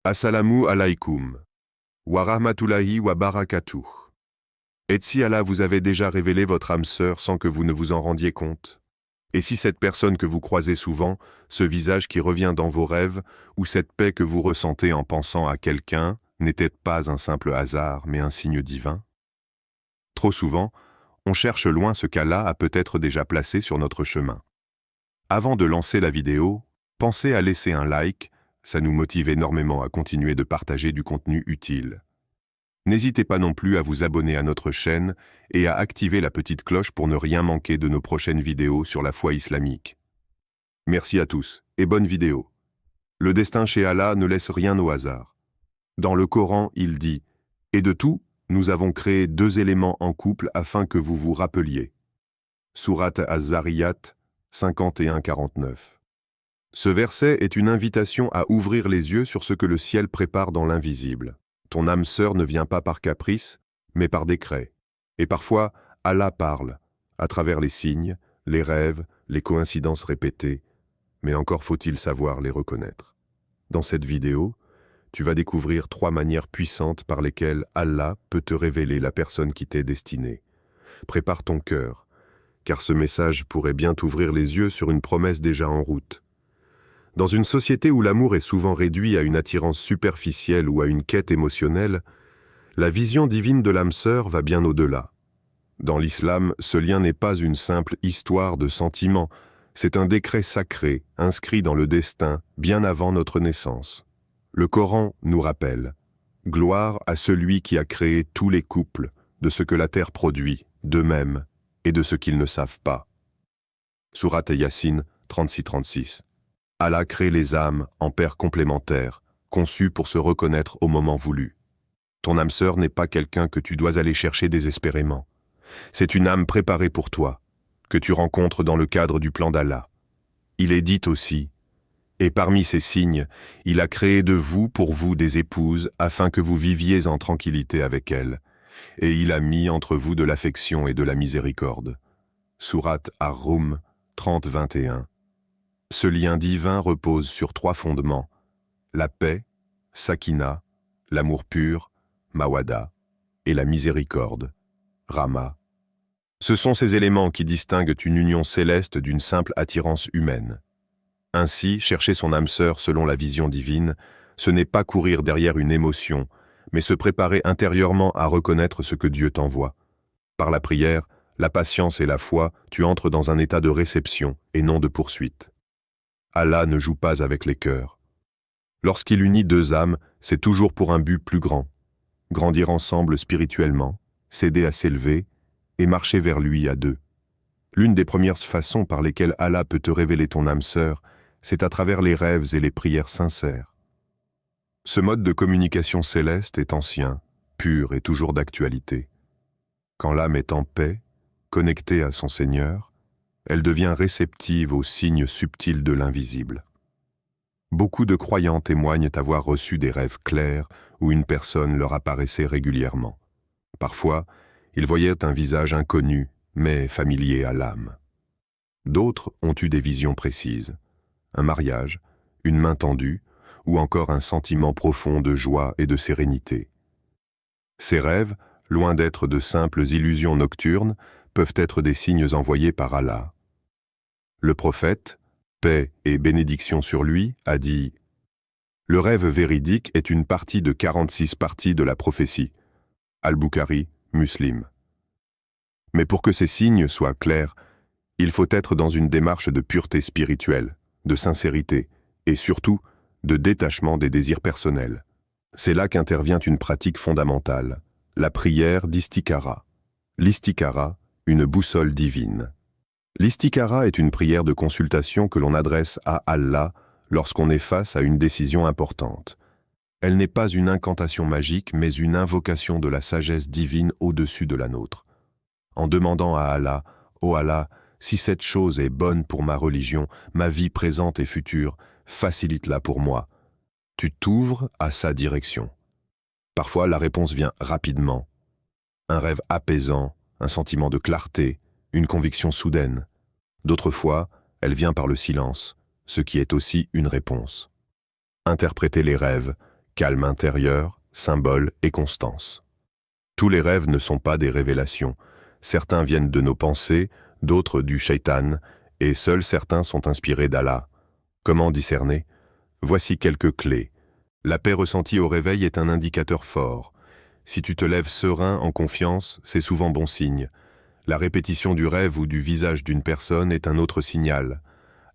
Assalamu alaikum. Wa rahmatullahi wa barakatuh. Et si Allah vous avait déjà révélé votre âme sœur sans que vous ne vous en rendiez compte? Et si cette personne que vous croisez souvent, ce visage qui revient dans vos rêves, ou cette paix que vous ressentez en pensant à quelqu'un, n'était pas un simple hasard, mais un signe divin? Trop souvent, on cherche loin ce qu'Allah a peut-être déjà placé sur notre chemin. Avant de lancer la vidéo, pensez à laisser un like, ça nous motive énormément à continuer de partager du contenu utile. N'hésitez pas non plus à vous abonner à notre chaîne et à activer la petite cloche pour ne rien manquer de nos prochaines vidéos sur la foi islamique. Merci à tous et bonne vidéo. Le destin chez Allah ne laisse rien au hasard. Dans le Coran, il dit « Et de tout, nous avons créé 2 éléments en couple afin que vous vous rappeliez. » Sourate Az-Zariyat 51-49. Ce verset est une invitation à ouvrir les yeux sur ce que le ciel prépare dans l'invisible. Ton âme sœur ne vient pas par caprice, mais par décret. Et parfois, Allah parle, à travers les signes, les rêves, les coïncidences répétées, mais encore faut-il savoir les reconnaître. Dans cette vidéo, tu vas découvrir 3 manières puissantes par lesquelles Allah peut te révéler la personne qui t'est destinée. Prépare ton cœur, car ce message pourrait bien t'ouvrir les yeux sur une promesse déjà en route. Dans une société où l'amour est souvent réduit à une attirance superficielle ou à une quête émotionnelle, la vision divine de l'âme sœur va bien au-delà. Dans l'islam, ce lien n'est pas une simple histoire de sentiments, c'est un décret sacré, inscrit dans le destin, bien avant notre naissance. Le Coran nous rappelle « Gloire à celui qui a créé tous les couples, de ce que la terre produit, d'eux-mêmes, et de ce qu'ils ne savent pas. » Sourate Yassine 36-36. Allah crée les âmes en paires complémentaires, conçues pour se reconnaître au moment voulu. Ton âme sœur n'est pas quelqu'un que tu dois aller chercher désespérément. C'est une âme préparée pour toi, que tu rencontres dans le cadre du plan d'Allah. Il est dit aussi, et parmi ces signes, il a créé de vous pour vous des épouses afin que vous viviez en tranquillité avec elles, et il a mis entre vous de l'affection et de la miséricorde. Sourate Ar-Rum 30-21. Ce lien divin repose sur 3 fondements, la paix, sakina, l'amour pur, mawada, et la miséricorde, rama. Ce sont ces éléments qui distinguent une union céleste d'une simple attirance humaine. Ainsi, chercher son âme sœur selon la vision divine, ce n'est pas courir derrière une émotion, mais se préparer intérieurement à reconnaître ce que Dieu t'envoie. Par la prière, la patience et la foi, tu entres dans un état de réception et non de poursuite. Allah ne joue pas avec les cœurs. Lorsqu'il unit 2 âmes, c'est toujours pour un but plus grand. Grandir ensemble spirituellement, s'aider à s'élever et marcher vers lui à 2. L'une des premières façons par lesquelles Allah peut te révéler ton âme sœur, c'est à travers les rêves et les prières sincères. Ce mode de communication céleste est ancien, pur et toujours d'actualité. Quand l'âme est en paix, connectée à son Seigneur, elle devient réceptive aux signes subtils de l'invisible. Beaucoup de croyants témoignent avoir reçu des rêves clairs où une personne leur apparaissait régulièrement. Parfois, ils voyaient un visage inconnu, mais familier à l'âme. D'autres ont eu des visions précises, un mariage, une main tendue, ou encore un sentiment profond de joie et de sérénité. Ces rêves, loin d'être de simples illusions nocturnes, peuvent être des signes envoyés par Allah. Le prophète, paix et bénédiction sur lui, a dit « Le rêve véridique est une partie de 46 parties de la prophétie. » Al-Bukhari, Muslim. Mais pour que ces signes soient clairs, il faut être dans une démarche de pureté spirituelle, de sincérité et surtout de détachement des désirs personnels. C'est là qu'intervient une pratique fondamentale, la prière d'istikhara. L'istikhara, une boussole divine. L'istikhara est une prière de consultation que l'on adresse à Allah lorsqu'on est face à une décision importante. Elle n'est pas une incantation magique, mais une invocation de la sagesse divine au-dessus de la nôtre. En demandant à Allah, « Ô Allah, si cette chose est bonne pour ma religion, ma vie présente et future, facilite-la pour moi. » Tu t'ouvres à sa direction. Parfois, la réponse vient rapidement. Un rêve apaisant, un sentiment de clarté, une conviction soudaine. D'autres fois, elle vient par le silence, ce qui est aussi une réponse. Interprétez les rêves, calme intérieur, symbole et constance. Tous les rêves ne sont pas des révélations. Certains viennent de nos pensées, d'autres du shaitan, et seuls certains sont inspirés d'Allah. Comment discerner? Voici quelques clés. La paix ressentie au réveil est un indicateur fort. Si tu te lèves serein, en confiance, c'est souvent bon signe. La répétition du rêve ou du visage d'une personne est un autre signal.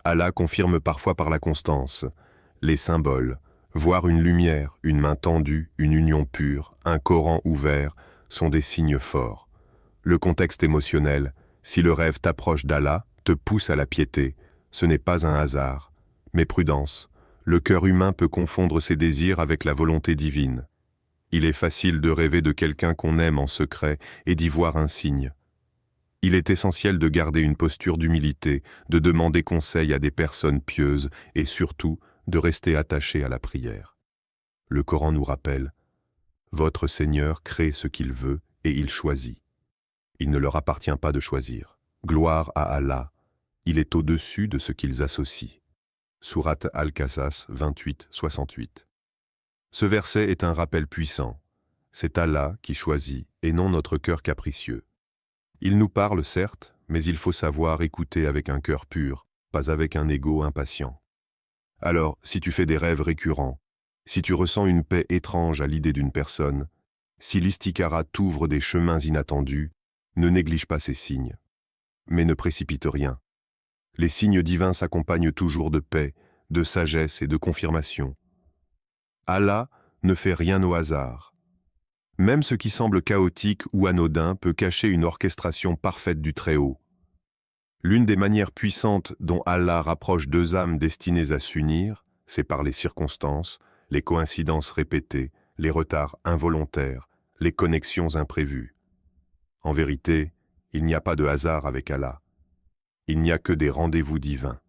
Allah confirme parfois par la constance. Les symboles, voir une lumière, une main tendue, une union pure, un Coran ouvert, sont des signes forts. Le contexte émotionnel, si le rêve t'approche d'Allah, te pousse à la piété, ce n'est pas un hasard. Mais prudence, le cœur humain peut confondre ses désirs avec la volonté divine. Il est facile de rêver de quelqu'un qu'on aime en secret et d'y voir un signe. Il est essentiel de garder une posture d'humilité, de demander conseil à des personnes pieuses et surtout de rester attaché à la prière. Le Coran nous rappelle « Votre Seigneur crée ce qu'il veut et il choisit. Il ne leur appartient pas de choisir. Gloire à Allah. Il est au-dessus de ce qu'ils associent. » Sourate Al-Qasas 28-68. Ce verset est un rappel puissant. C'est Allah qui choisit et non notre cœur capricieux. Il nous parle certes, mais il faut savoir écouter avec un cœur pur, pas avec un ego impatient. Alors, si tu fais des rêves récurrents, si tu ressens une paix étrange à l'idée d'une personne, si l'istikara t'ouvre des chemins inattendus, ne néglige pas ces signes. Mais ne précipite rien. Les signes divins s'accompagnent toujours de paix, de sagesse et de confirmation. Allah ne fait rien au hasard. Même ce qui semble chaotique ou anodin peut cacher une orchestration parfaite du Très-Haut. L'une des manières puissantes dont Allah rapproche deux âmes destinées à s'unir, c'est par les circonstances, les coïncidences répétées, les retards involontaires, les connexions imprévues. En vérité, il n'y a pas de hasard avec Allah. Il n'y a que des rendez-vous divins.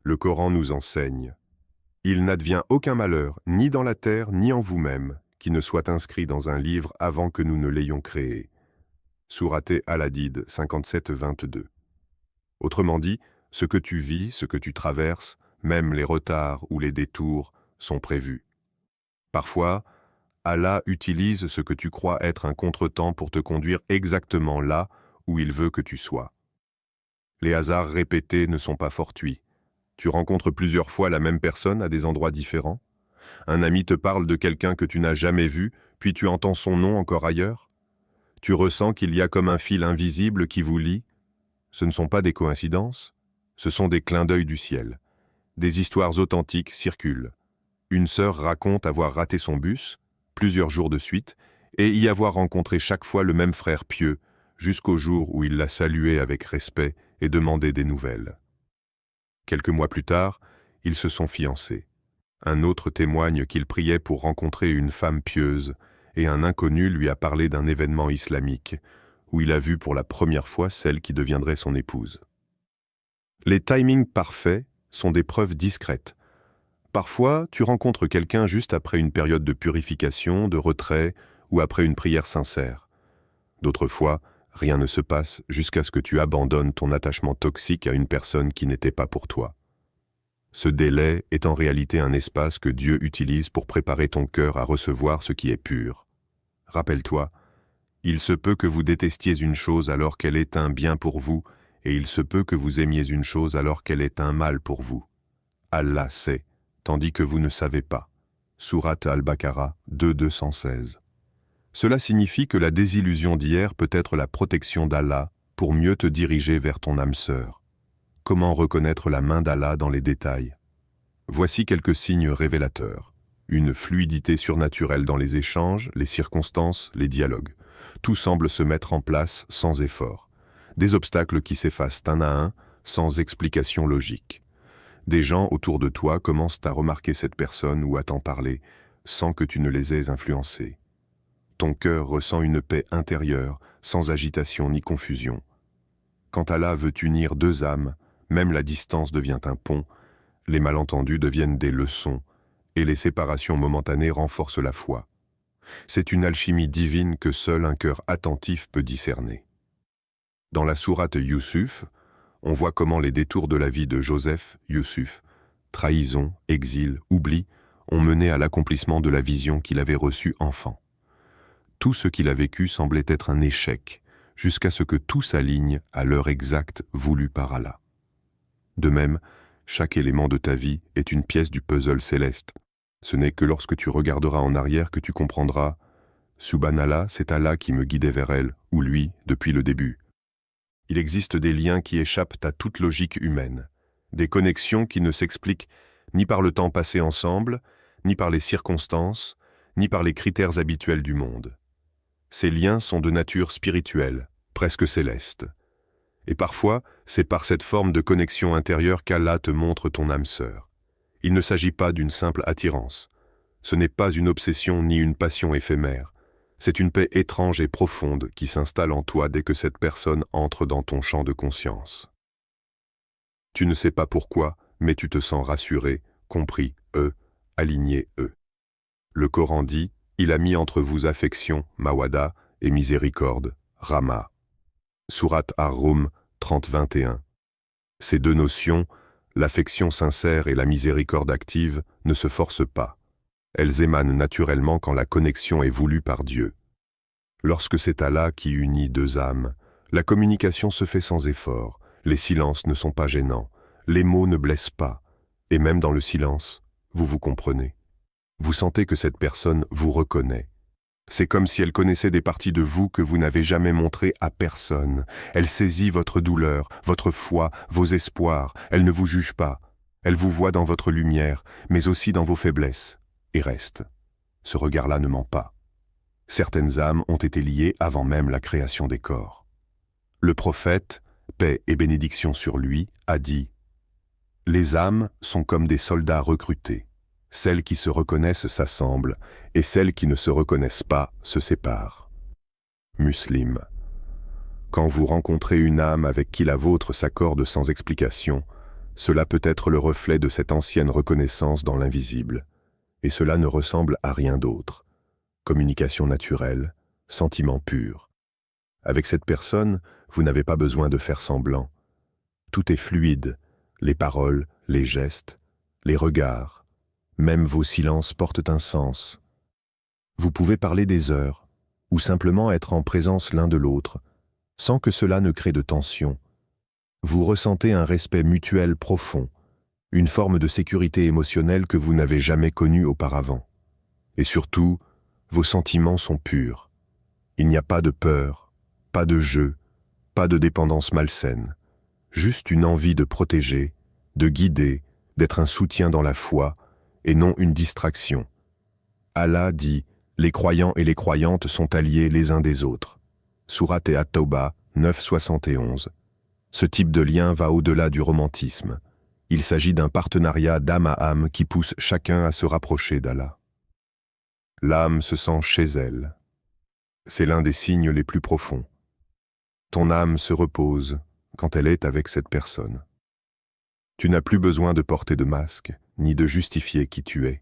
Le Coran nous enseigne « Il n'advient aucun malheur, ni dans la terre, ni en vous-même, qui ne soit inscrit dans un livre avant que nous ne l'ayons créé. » Sourate Al-Hadid 57-22. Autrement dit, ce que tu vis, ce que tu traverses, même les retards ou les détours, sont prévus. Parfois, Allah utilise ce que tu crois être un contretemps pour te conduire exactement là où il veut que tu sois. Les hasards répétés ne sont pas fortuits. Tu rencontres plusieurs fois la même personne à des endroits différents. Un ami te parle de quelqu'un que tu n'as jamais vu, puis tu entends son nom encore ailleurs. Tu ressens qu'il y a comme un fil invisible qui vous lie. Ce ne sont pas des coïncidences, ce sont des clins d'œil du ciel. Des histoires authentiques circulent. Une sœur raconte avoir raté son bus, plusieurs jours de suite, et y avoir rencontré chaque fois le même frère pieux, jusqu'au jour où il l'a salué avec respect et demandé des nouvelles. Quelques mois plus tard, ils se sont fiancés. Un autre témoigne qu'il priait pour rencontrer une femme pieuse, et un inconnu lui a parlé d'un événement islamique, où il a vu pour la première fois celle qui deviendrait son épouse. Les timings parfaits sont des preuves discrètes. Parfois, tu rencontres quelqu'un juste après une période de purification, de retrait, ou après une prière sincère. D'autres fois, rien ne se passe jusqu'à ce que tu abandonnes ton attachement toxique à une personne qui n'était pas pour toi. Ce délai est en réalité un espace que Dieu utilise pour préparer ton cœur à recevoir ce qui est pur. Rappelle-toi, il se peut que vous détestiez une chose alors qu'elle est un bien pour vous, et il se peut que vous aimiez une chose alors qu'elle est un mal pour vous. Allah sait, tandis que vous ne savez pas. Sourate Al-Baqarah 2:216. Cela signifie que la désillusion d'hier peut être la protection d'Allah pour mieux te diriger vers ton âme sœur. Comment reconnaître la main d'Allah dans les détails? Voici quelques signes révélateurs. Une fluidité surnaturelle dans les échanges, les circonstances, les dialogues. Tout semble se mettre en place sans effort. Des obstacles qui s'effacent un à un, sans explication logique. Des gens autour de toi commencent à remarquer cette personne ou à t'en parler, sans que tu ne les aies influencés. Ton cœur ressent une paix intérieure, sans agitation ni confusion. Quand Allah veut unir deux âmes, même la distance devient un pont, les malentendus deviennent des leçons, et les séparations momentanées renforcent la foi. C'est une alchimie divine que seul un cœur attentif peut discerner. Dans la sourate Yusuf, on voit comment les détours de la vie de Joseph, Yusuf, trahison, exil, oubli, ont mené à l'accomplissement de la vision qu'il avait reçue enfant. Tout ce qu'il a vécu semblait être un échec, jusqu'à ce que tout s'aligne à l'heure exacte voulue par Allah. De même, chaque élément de ta vie est une pièce du puzzle céleste. Ce n'est que lorsque tu regarderas en arrière que tu comprendras « Subhanallah, c'est Allah qui me guidait vers elle, ou lui, depuis le début ». Il existe des liens qui échappent à toute logique humaine, des connexions qui ne s'expliquent ni par le temps passé ensemble, ni par les circonstances, ni par les critères habituels du monde. Ces liens sont de nature spirituelle, presque céleste. Et parfois, c'est par cette forme de connexion intérieure qu'Allah te montre ton âme sœur. Il ne s'agit pas d'une simple attirance. Ce n'est pas une obsession ni une passion éphémère. C'est une paix étrange et profonde qui s'installe en toi dès que cette personne entre dans ton champ de conscience. Tu ne sais pas pourquoi, mais tu te sens rassuré, compris, aligné, Le Coran dit « Il a mis entre vous affection, mawada, et miséricorde, rama ». Sourate Ar-Rum 30-21. Ces deux notions, l'affection sincère et la miséricorde active, ne se forcent pas. Elles émanent naturellement quand la connexion est voulue par Dieu. Lorsque c'est Allah qui unit deux âmes, la communication se fait sans effort, les silences ne sont pas gênants, les mots ne blessent pas, et même dans le silence, vous vous comprenez. Vous sentez que cette personne vous reconnaît. C'est comme si elle connaissait des parties de vous que vous n'avez jamais montrées à personne. Elle saisit votre douleur, votre foi, vos espoirs. Elle ne vous juge pas. Elle vous voit dans votre lumière, mais aussi dans vos faiblesses. Et reste. Ce regard-là ne ment pas. Certaines âmes ont été liées avant même la création des corps. Le prophète, paix et bénédiction sur lui, a dit « Les âmes sont comme des soldats recrutés. Celles qui se reconnaissent s'assemblent, et celles qui ne se reconnaissent pas se séparent. » Muslim. Quand vous rencontrez une âme avec qui la vôtre s'accorde sans explication, cela peut être le reflet de cette ancienne reconnaissance dans l'invisible. Et cela ne ressemble à rien d'autre. Communication naturelle, sentiment pur. Avec cette personne, vous n'avez pas besoin de faire semblant. Tout est fluide, les paroles, les gestes, les regards. Même vos silences portent un sens. Vous pouvez parler des heures, ou simplement être en présence l'un de l'autre, sans que cela ne crée de tension. Vous ressentez un respect mutuel profond, une forme de sécurité émotionnelle que vous n'avez jamais connue auparavant. Et surtout, vos sentiments sont purs. Il n'y a pas de peur, pas de jeu, pas de dépendance malsaine. Juste une envie de protéger, de guider, d'être un soutien dans la foi, et non une distraction. Allah dit « Les croyants et les croyantes sont alliés les uns des autres ». Sourate At-Tawbah 9-71. Ce type de lien va au-delà du romantisme. Il s'agit d'un partenariat d'âme à âme qui pousse chacun à se rapprocher d'Allah. L'âme se sent chez elle. C'est l'un des signes les plus profonds. Ton âme se repose quand elle est avec cette personne. Tu n'as plus besoin de porter de masque, ni de justifier qui tu es.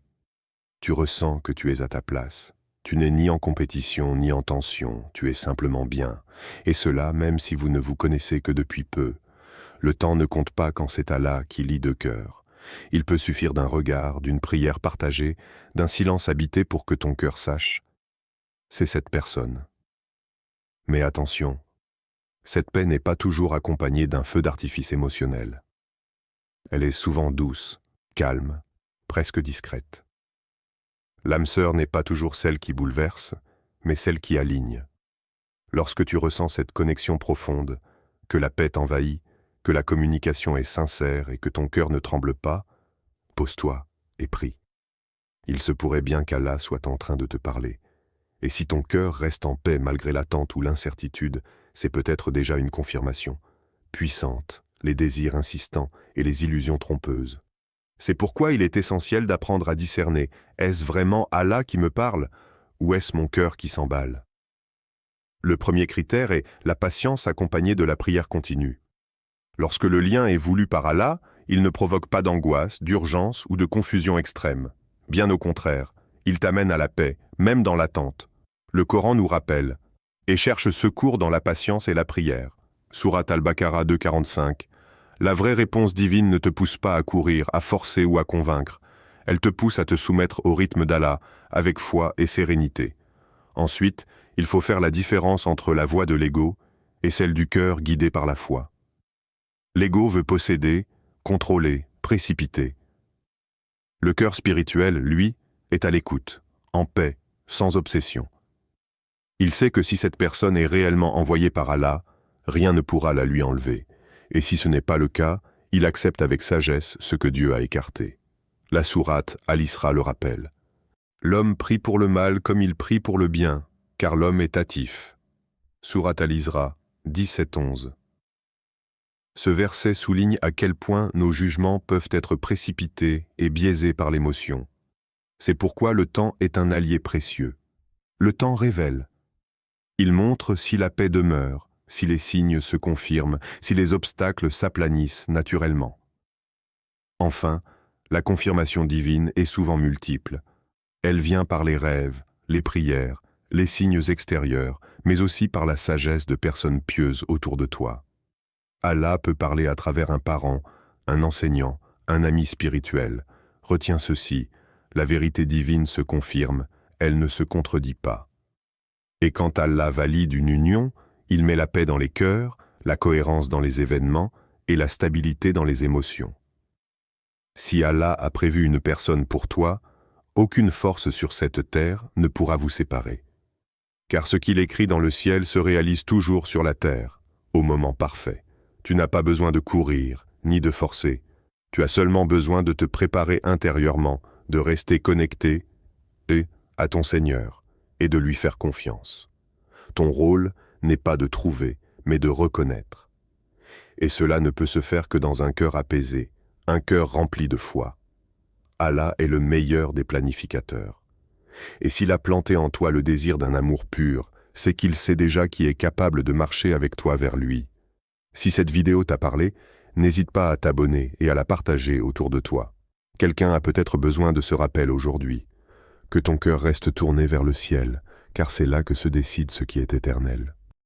Tu ressens que tu es à ta place. Tu n'es ni en compétition, ni en tension, tu es simplement bien. Et cela, même si vous ne vous connaissez que depuis peu. Le temps ne compte pas quand c'est Allah qui lie deux cœurs. Il peut suffire d'un regard, d'une prière partagée, d'un silence habité pour que ton cœur sache. C'est cette personne. Mais attention, cette paix n'est pas toujours accompagnée d'un feu d'artifice émotionnel. Elle est souvent douce, calme, presque discrète. L'âme sœur n'est pas toujours celle qui bouleverse, mais celle qui aligne. Lorsque tu ressens cette connexion profonde, que la paix t'envahit, que la communication est sincère et que ton cœur ne tremble pas, pose-toi et prie. Il se pourrait bien qu'Allah soit en train de te parler. Et si ton cœur reste en paix malgré l'attente ou l'incertitude, c'est peut-être déjà une confirmation, puissante, les désirs insistants et les illusions trompeuses. C'est pourquoi il est essentiel d'apprendre à discerner, est-ce vraiment Allah qui me parle ou est-ce mon cœur qui s'emballe? Le premier critère est la patience accompagnée de la prière continue. Lorsque le lien est voulu par Allah, il ne provoque pas d'angoisse, d'urgence ou de confusion extrême. Bien au contraire, il t'amène à la paix, même dans l'attente. Le Coran nous rappelle « Et cherche secours dans la patience et la prière ». Sourate Al-Baqarah 2,45. La vraie réponse divine ne te pousse pas à courir, à forcer ou à convaincre. Elle te pousse à te soumettre au rythme d'Allah, avec foi et sérénité. Ensuite, il faut faire la différence entre la voix de l'ego et celle du cœur guidé par la foi. L'ego veut posséder, contrôler, précipiter. Le cœur spirituel, lui, est à l'écoute, en paix, sans obsession. Il sait que si cette personne est réellement envoyée par Allah, rien ne pourra la lui enlever. Et si ce n'est pas le cas, il accepte avec sagesse ce que Dieu a écarté. La sourate Al-Isra le rappelle. L'homme prie pour le mal comme il prie pour le bien, car l'homme est hâtif. Sourate Al-Isra 17-11. Ce verset souligne à quel point nos jugements peuvent être précipités et biaisés par l'émotion. C'est pourquoi le temps est un allié précieux. Le temps révèle. Il montre si la paix demeure, si les signes se confirment, si les obstacles s'aplanissent naturellement. Enfin, la confirmation divine est souvent multiple. Elle vient par les rêves, les prières, les signes extérieurs, mais aussi par la sagesse de personnes pieuses autour de toi. Allah peut parler à travers un parent, un enseignant, un ami spirituel. Retiens ceci, la vérité divine se confirme, elle ne se contredit pas. Et quand Allah valide une union, il met la paix dans les cœurs, la cohérence dans les événements et la stabilité dans les émotions. Si Allah a prévu une personne pour toi, aucune force sur cette terre ne pourra vous séparer. Car ce qu'il écrit dans le ciel se réalise toujours sur la terre, au moment parfait. Tu n'as pas besoin de courir, ni de forcer. Tu as seulement besoin de te préparer intérieurement, de rester connecté à ton Seigneur et de lui faire confiance. Ton rôle n'est pas de trouver, mais de reconnaître. Et cela ne peut se faire que dans un cœur apaisé, un cœur rempli de foi. Allah est le meilleur des planificateurs. Et s'il a planté en toi le désir d'un amour pur, c'est qu'il sait déjà qui est capable de marcher avec toi vers lui. Si cette vidéo t'a parlé, n'hésite pas à t'abonner et à la partager autour de toi. Quelqu'un a peut-être besoin de ce rappel aujourd'hui. Que ton cœur reste tourné vers le ciel, car c'est là que se décide ce qui est éternel.